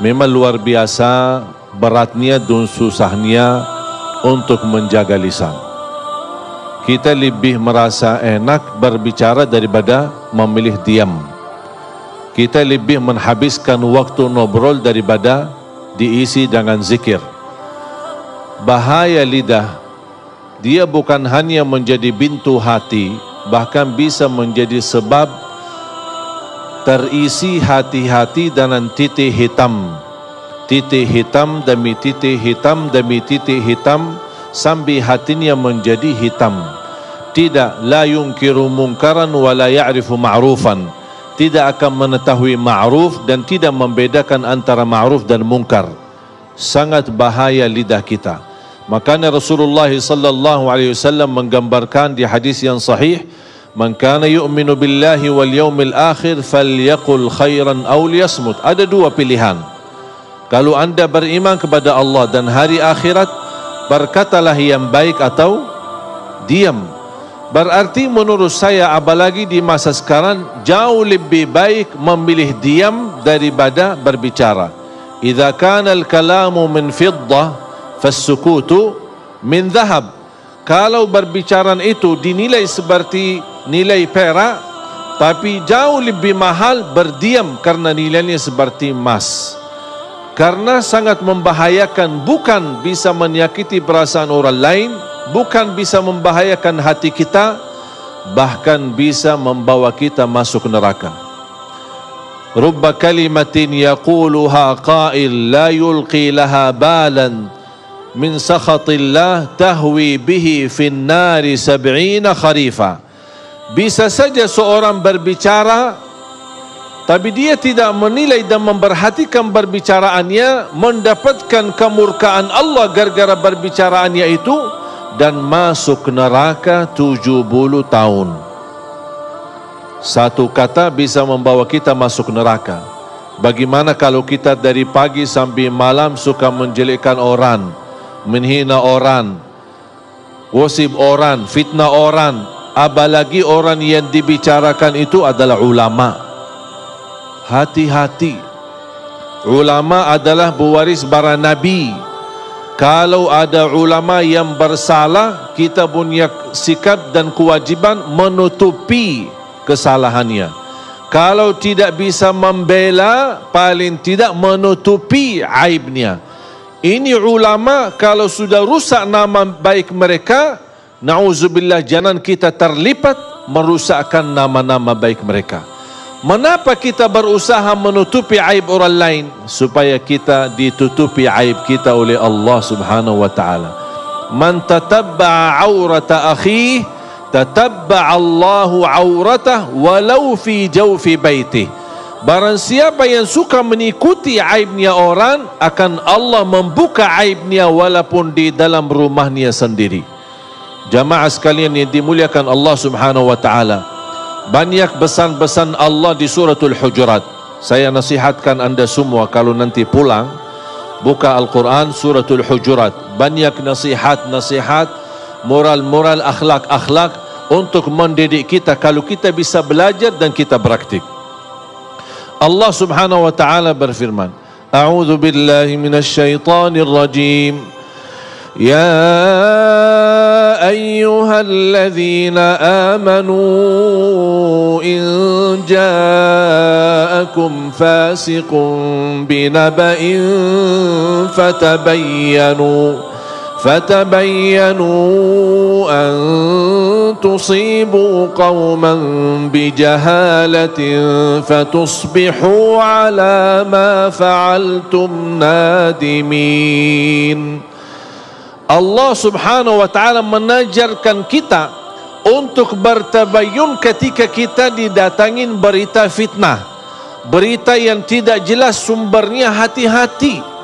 Memang luar biasa beratnya dan susahnya untuk menjaga lisan. Kita lebih merasa enak berbicara daripada memilih diam. Kita lebih menghabiskan waktu ngobrol daripada diisi dengan zikir. Bahaya lidah, dia bukan hanya menjadi pintu hati, bahkan bisa menjadi sebab terisi hati-hati dengan titik hitam. Titik hitam demi titik hitam demi titik hitam sampai hatinya menjadi hitam. Tidak, la yunkiru munkaran wa la ya'rifu ma'rufan. Tidak akan mengetahui ma'ruf dan tidak membedakan antara ma'ruf dan munkar. Sangat bahaya lidah kita. Makanya Rasulullah sallallahu alaihi wasallam menggambarkan di hadis yang sahih, man kana yu'minu billahi wal yawmil akhir falyaqul khairan aw liyasmut. Ada dua pilihan. Kalau anda beriman kepada Allah dan hari akhirat, berkatalah yang baik atau diam. Berarti menurut saya, apalagi di masa sekarang, jauh lebih baik memilih diam daripada berbicara. Idza kana al-kalamu min fiddah fas-sukutu min dhahab. Kalau berbicara itu dinilai seperti nilai perak, tapi jauh lebih mahal berdiam karena nilainya seperti emas. Karena sangat membahayakan, bukan bisa menyakiti perasaan orang lain, bukan bisa membahayakan hati kita, bahkan bisa membawa kita masuk neraka. Rubba kalimatin yaquluha qail la yulqi laha balan min sakhatillah tahwi bihi fin nari 70 kharifa. Bisa saja seorang berbicara tapi dia tidak menilai dan memperhatikan perbicaraannya, mendapatkan kemurkaan Allah gara-gara perbicaraannya itu, dan masuk neraka 70 tahun. Satu kata bisa membawa kita masuk neraka. Bagaimana kalau kita dari pagi sampai malam suka menjelekkan orang, menghina orang, gosip orang, fitnah orang, apalagi orang yang dibicarakan itu adalah ulama. Hati-hati. Ulama adalah pewaris para nabi. Kalau ada ulama yang bersalah, kita punya sikap dan kewajiban menutupi kesalahannya. Kalau tidak bisa membela, paling tidak menutupi aibnya. Ini ulama, kalau sudah rusak nama baik mereka, na'udzubillah, jangan kita terlibat merusakkan nama-nama baik mereka. Mengapa kita berusaha menutupi aib orang lain? Supaya kita ditutupi aib kita oleh Allah subhanahu wa ta'ala. Man tatabba'a awrata akhi, tatabba'a Allahu awratah walau fi jawfi baitih. Barang siapa yang suka mengikuti aibnya orang, akan Allah membuka aibnya walaupun di dalam rumahnya sendiri. Jamaah sekalian yang dimuliakan Allah subhanahu wa ta'ala, banyak pesan-pesan Allah di suratul Hujurat. Saya nasihatkan anda semua kalau nanti pulang, buka Al-Quran suratul Hujurat. Banyak nasihat-nasihat, moral-moral, akhlak-akhlak untuk mendidik kita kalau kita bisa belajar dan kita praktik. Allah subhanahu wa ta'ala berfirman, A'udzu billahi minasyaitonir rajim. يا أيها الذين آمنوا إن جاءكم فاسق بنبأ فتبينوا أن تصيبوا قوما بجهالة فتصبحوا على ما فعلتم نادمين. Allah subhanahu wa ta'ala menajarkan kita untuk bertabayun ketika kita didatangin berita fitnah, berita yang tidak jelas sumbernya. Hati-hati.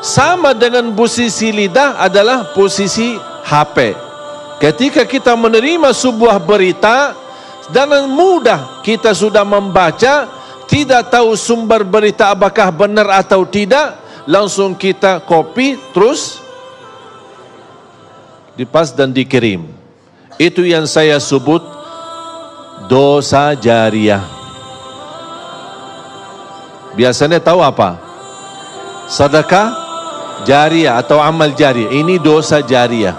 Sama dengan posisi lidah adalah posisi HP. Ketika kita menerima sebuah berita, dengan mudah kita sudah membaca, tidak tahu sumber berita apakah benar atau tidak, langsung kita copy terus dipas dan dikirim. Itu yang saya sebut dosa jariah. Biasanya tahu apa? sedekah jariah atau amal jariah. Ini dosa jariah.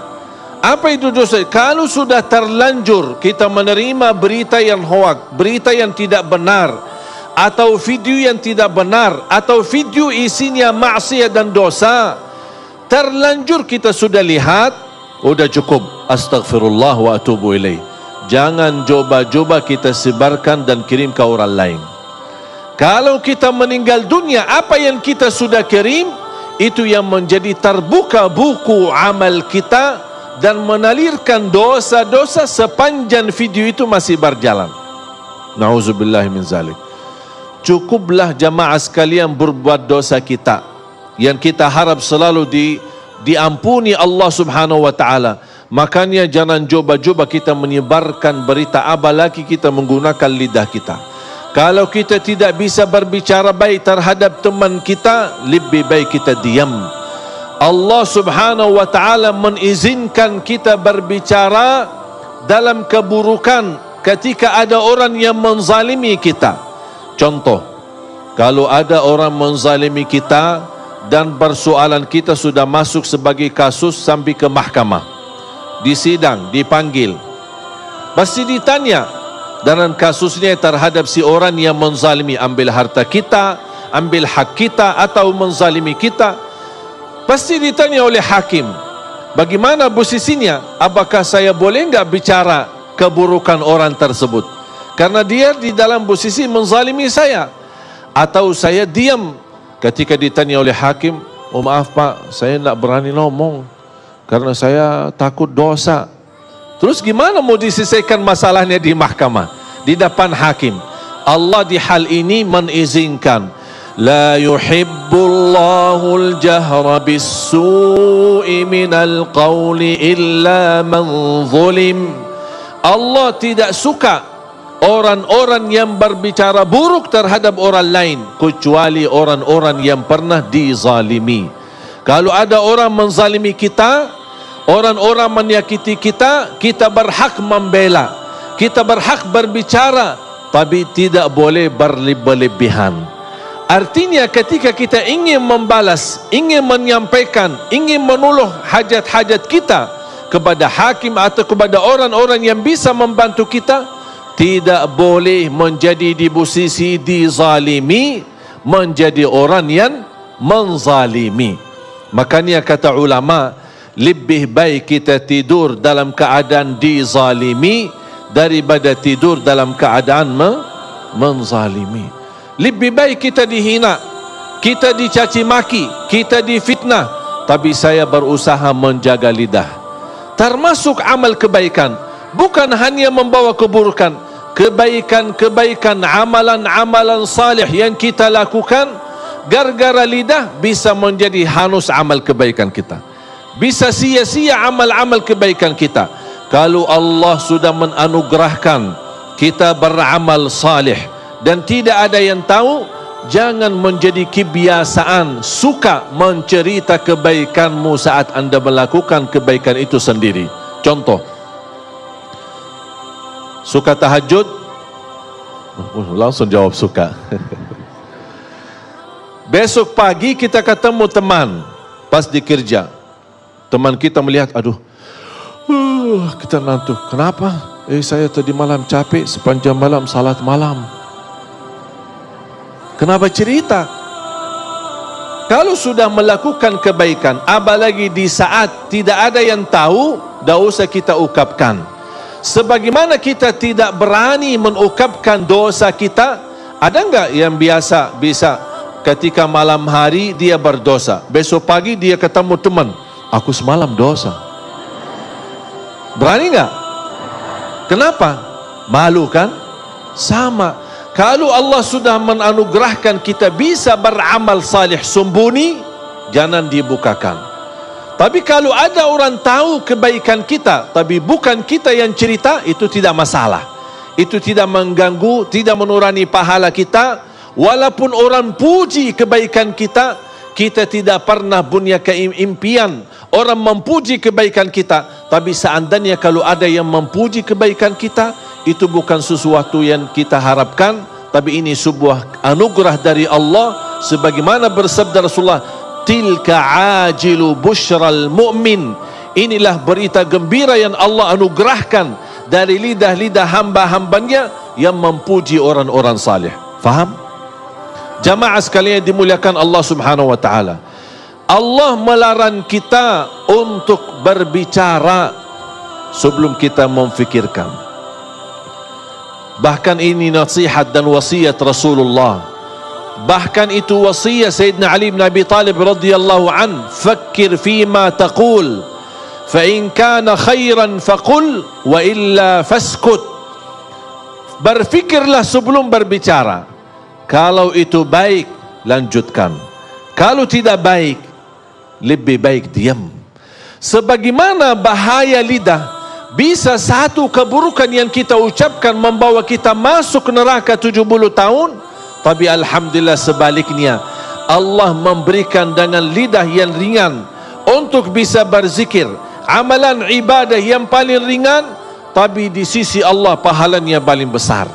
Apa itu dosa? Kalau sudah terlanjur kita menerima berita yang hoak, berita yang tidak benar, atau video yang tidak benar, atau video isinya maksiat dan dosa, terlanjur kita sudah lihat, udah cukup, astaghfirullah wa atubu ilaih. Jangan coba-coba kita sebarkan dan kirim ke orang lain. Kalau kita meninggal dunia, apa yang kita sudah kirim, itu yang menjadi terbuka buku amal kita dan menalirkan dosa-dosa sepanjang video itu masih berjalan. Na'udzubillah min zalik. Cukuplah jamaah sekalian berbuat dosa kita yang kita harap selalu diampuni Allah Subhanahu wa taala. Makanya jangan coba-coba kita menyebarkan berita, apalagi kita menggunakan lidah kita. Kalau kita tidak bisa berbicara baik terhadap teman kita, lebih baik kita diam. Allah Subhanahu wa taala mengizinkan kita berbicara dalam keburukan ketika ada orang yang menzalimi kita. Contoh, kalau ada orang menzalimi kita dan persoalan kita sudah masuk sebagai kasus sampai ke mahkamah, di sidang, dipanggil, pasti ditanya dalam kasusnya terhadap si orang yang menzalimi, ambil harta kita, ambil hak kita, atau menzalimi kita. Pasti ditanya oleh hakim, bagaimana posisinya? Apakah saya boleh enggak bicara keburukan orang tersebut? Karena dia di dalam posisi menzalimi saya. Atau saya diam ketika ditanya oleh hakim, oh maaf pak, saya enggak berani ngomong karena saya takut dosa. Terus gimana mau diselesaikan masalahnya di mahkamah, di depan hakim? Allah di hal ini mengizinkan. La yuhibbullahu al-jahra bis-su'i minal qawli illa man zulim. Allah tidak suka orang-orang yang berbicara buruk terhadap orang lain, kecuali orang-orang yang pernah dizalimi. Kalau ada orang menzalimi kita, orang-orang menyakiti kita, kita berhak membela, kita berhak berbicara, tapi tidak boleh berlebihan. Artinya ketika kita ingin membalas, ingin menyampaikan, ingin menolong hajat-hajat kita kepada hakim atau kepada orang-orang yang bisa membantu kita, tidak boleh menjadi di posisi dizalimi, menjadi orang yang menzalimi. Makanya kata ulama, lebih baik kita tidur dalam keadaan dizalimi daripada tidur dalam keadaan menzalimi. Lebih baik kita dihina, kita dicaci maki, kita difitnah, tapi saya berusaha menjaga lidah. Termasuk amal kebaikan, bukan hanya membawa keburukan, kebaikan-kebaikan, amalan-amalan salih yang kita lakukan, gara-gara lidah bisa menjadi hanus amal kebaikan kita, bisa sia-sia amal-amal kebaikan kita. Kalau Allah sudah menganugerahkan kita beramal salih dan tidak ada yang tahu, jangan menjadi kebiasaan suka mencerita kebaikanmu saat anda melakukan kebaikan itu sendiri. Contoh, suka tahajud, langsung jawab suka. Besok pagi kita ketemu teman pas di kerja, teman kita melihat, aduh, kita ngantuk. Kenapa? Saya tadi malam capek, sepanjang malam salat malam. Kenapa cerita? Kalau sudah melakukan kebaikan, apalagi di saat tidak ada yang tahu, tidak usah kita ungkapkan. Sebagaimana kita tidak berani mengungkapkan dosa kita, ada enggak yang biasa bisa ketika malam hari dia berdosa, besok pagi dia ketemu teman, aku semalam dosa. Berani enggak? Kenapa? Malu kan? Sama. Kalau Allah sudah menganugerahkan kita bisa beramal salih sembunyi, jangan dibukakan. Tapi kalau ada orang tahu kebaikan kita, tapi bukan kita yang cerita, itu tidak masalah. Itu tidak mengganggu, tidak menurani pahala kita. Walaupun orang puji kebaikan kita, kita tidak pernah punya keimpian orang memuji kebaikan kita. Tapi seandainya kalau ada yang memuji kebaikan kita, itu bukan sesuatu yang kita harapkan, tapi ini sebuah anugerah dari Allah. Sebagaimana bersabda Rasulullah, tilka ajilu busyral mu'min. Inilah berita gembira yang Allah anugerahkan dari lidah-lidah hamba-hambanya yang memuji orang-orang salih. Faham? Jamaah sekalian dimuliakan Allah Subhanahu wa taala. Allah melarang kita untuk berbicara sebelum kita memfikirkan. Bahkan ini nasihat dan wasiat Rasulullah. Bahkan itu wasiat Sayyidina Ali bin Abi Talib radhiyallahu an, "Fakkir fima taqul, fa in kana khairan faqul wa illa faskut." Berfikirlah sebelum berbicara. Kalau itu baik, lanjutkan. Kalau tidak baik, lebih baik diam. Sebagaimana bahaya lidah, bisa satu keburukan yang kita ucapkan membawa kita masuk neraka 70 tahun. Tapi alhamdulillah sebaliknya, Allah memberikan dengan lidah yang ringan untuk bisa berzikir, amalan ibadah yang paling ringan, tapi di sisi Allah pahalanya paling besar.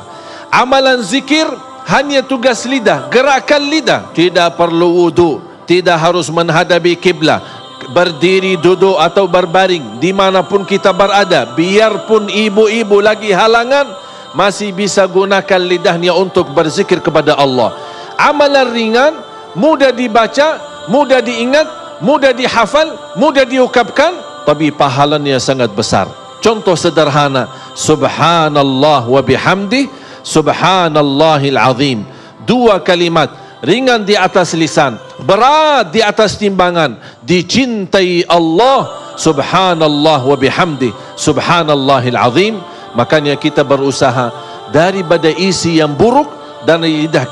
Amalan zikir hanya tugas lidah, gerakan lidah, tidak perlu wudu, tidak harus menghadapi kiblat, berdiri, duduk atau berbaring, dimanapun kita berada, biarpun ibu-ibu lagi halangan, masih bisa gunakan lidahnya untuk berzikir kepada Allah. Amalan ringan, mudah dibaca, mudah diingat, mudah dihafal, mudah diucapkan, tapi pahalanya sangat besar. Contoh sederhana, subhanallah wa bihamdih, subhanallahil azim. Dua kalimat, ringan di atas lisan, berat di atas timbangan, dicintai Allah, subhanallah wa bihamdih, subhanallahil azim. Makanya kita berusaha daripada isi yang buruk dan lidah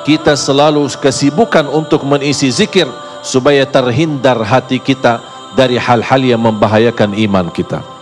kita selalu kesibukan untuk mengisi zikir supaya terhindar hati kita dari hal-hal yang membahayakan iman kita.